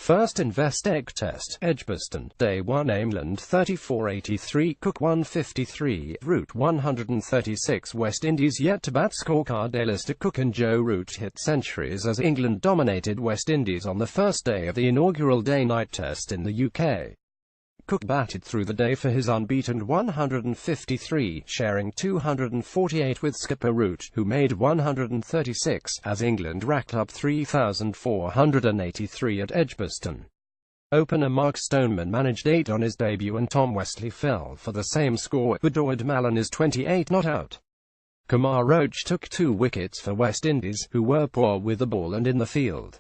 First Investec Test, Edgbaston, Day 1 England 34-83, Cook 153, Root 136 West Indies yet to bat scorecard Alastair Cook and Joe Root hit centuries as England dominated West Indies on the first day of the inaugural day-night test in the UK. Cook batted through the day for his unbeaten 153, sharing 248 with skipper Root, who made 136, as England racked up 3,483 at Edgbaston. Opener Mark Stoneman managed 8 on his debut and Tom Westley fell for the same score. Bedouid Mallon is 28 not out. Kumar Roach took 2 wickets for West Indies, who were poor with the ball and in the field.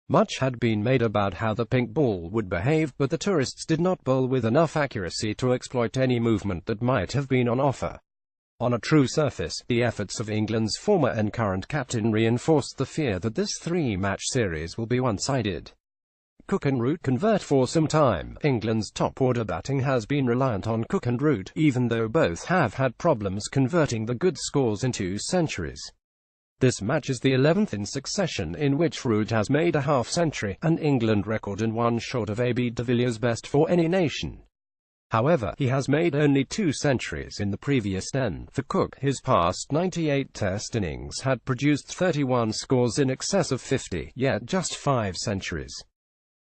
Much had been made about how the pink ball would behave, but the tourists did not bowl with enough accuracy to exploit any movement that might have been on offer. On a true surface, the efforts of England's former and current captain reinforced the fear that this 3-match series will be one-sided. Cook and Root convert for some time. England's top-order batting has been reliant on Cook and Root, even though both have had problems converting the good scores into centuries. This match is the 11th in succession in which Root has made a half-century, an England record and one short of A.B. de Villiers' best for any nation. However, he has made only 2 centuries in the previous 10. For Cook, his past 98 Test innings had produced 31 scores in excess of 50, yet just 5 centuries.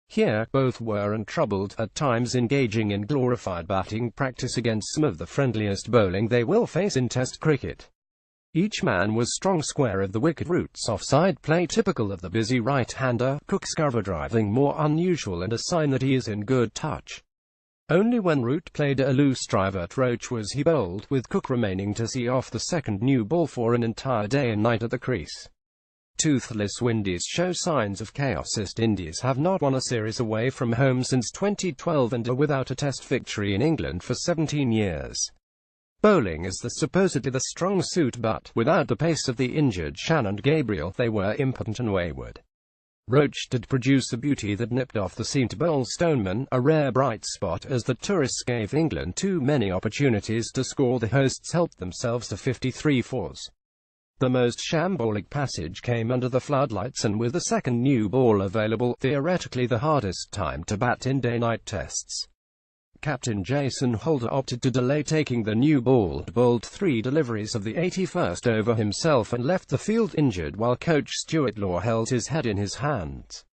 Here, both were untroubled, at times engaging in glorified batting practice against some of the friendliest bowling they will face in Test cricket. Each man was strong square of the wicket. Root's offside play typical of the busy right-hander, Cook's cover driving more unusual and a sign that he is in good touch. Only when Root played a loose drive at Roach was he bowled, with Cook remaining to see off the second new ball for an entire day and night at the crease. Toothless Windies show signs of chaos. East Indies have not won a series away from home since 2012 and are without a Test victory in England for 17 years. Bowling is supposedly the strong suit, but, without the pace of the injured Shan and Gabriel, they were impotent and wayward. Roach did produce a beauty that nipped off the seam to bowl Stoneman, a rare bright spot, as the tourists gave England too many opportunities to score. The hosts helped themselves to 53 fours. The most shambolic passage came under the floodlights and with the second new ball available, theoretically the hardest time to bat in day-night tests. Captain Jason Holder opted to delay taking the new ball, bowled 3 deliveries of the 81st over himself and left the field injured while coach Stuart Law held his head in his hands.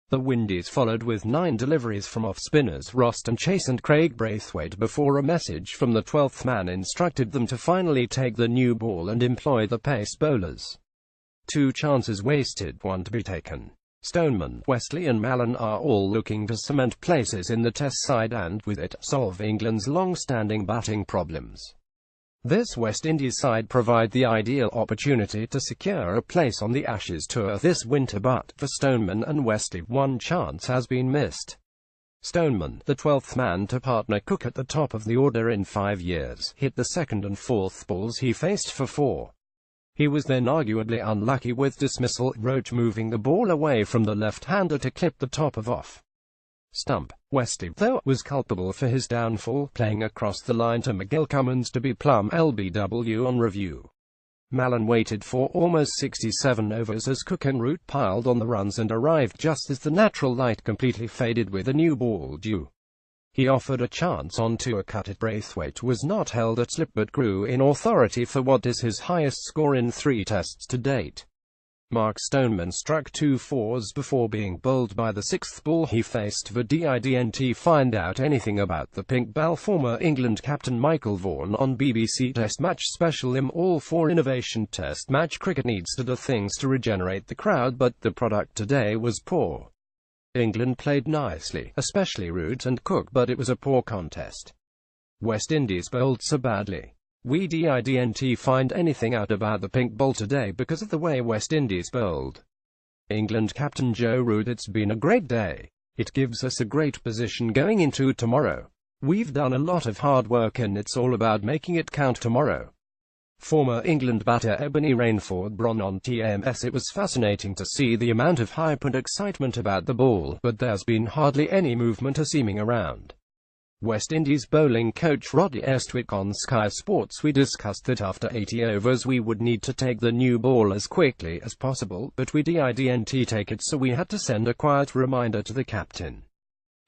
The Windies followed with 9 deliveries from off-spinners Rost and Chase and Craig Braithwaite before a message from the 12th man instructed them to finally take the new ball and employ the pace bowlers. 2 chances wasted, 1 to be taken. Stoneman, Westley and Mallon are all looking to cement places in the Test side and, with it, solve England's long-standing batting problems. This West Indies side provide the ideal opportunity to secure a place on the Ashes tour this winter, but, for Stoneman and Westley, one chance has been missed. Stoneman, the 12th man to partner Cook at the top of the order in 5 years, hit the second and fourth balls he faced for 4. He was then arguably unlucky with dismissal, Roach moving the ball away from the left-hander to clip the top of off stump. Westley, though, was culpable for his downfall, playing across the line to McGill Cummins to be plumb LBW on review. Mallon waited for almost 67 overs as Cook and Root piled on the runs and arrived just as the natural light completely faded with a new ball due. He offered a chance onto a cut at Braithwaite, was not held at slip but grew in authority for what is his highest score in 3 tests to date. Mark Stoneman struck 2 fours before being bowled by the 6th ball he faced for didn't find out anything about the pink ball. Former England captain Michael Vaughan on BBC Test Match Special. All for innovation. Test match cricket needs to do things to regenerate the crowd, but the product today was poor. England played nicely, especially Root and Cook, but it was a poor contest. West Indies bowled so badly. We didn't find anything out about the pink ball today because of the way West Indies bowled. England captain Joe Root: it's been a great day. It gives us a great position going into tomorrow. We've done a lot of hard work and it's all about making it count tomorrow. Former England batter Ebony Rainford Bron on TMS: it was fascinating to see the amount of hype and excitement about the ball, but there's been hardly any movement or seeming around. West Indies bowling coach Roddy Estwick on Sky Sports: "We discussed that after 80 overs we would need to take the new ball as quickly as possible, but we didn't take it, so we had to send a quiet reminder to the captain.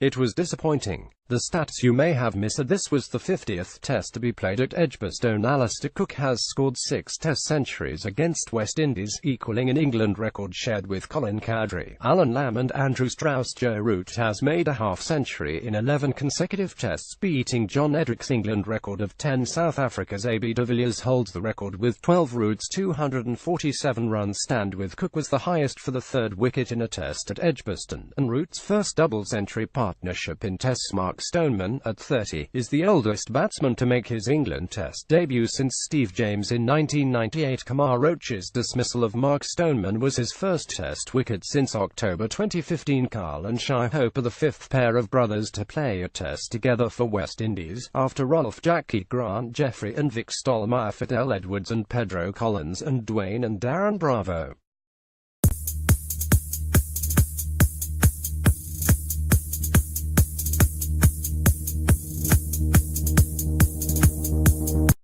It was disappointing. The stats you may have missed: this was the 50th test to be played at Edgbaston. Alastair Cook has scored 6 test centuries against West Indies, equaling an England record shared with Colin Cowdrey, Alan Lamb and Andrew Strauss. Joe Root has made a half-century in 11 consecutive tests, beating John Edrick's England record of 10. South Africa's AB de Villiers holds the record with 12. Root's 247-run stand with Cook was the highest for the third wicket in a test at Edgbaston, and Root's first double-century partnership in tests. Mark Stoneman, at 30, is the oldest batsman to make his England Test debut since Steve James in 1998. Kumar Roach's dismissal of Mark Stoneman was his first Test wicket since October 2015. Carl and Shai Hope are the 5th pair of brothers to play a Test together for West Indies, after Rolf Jackie Grant Jeffrey and Vic Stollmeyer, Fidel Edwards and Pedro Collins, and Dwayne and Darren Bravo.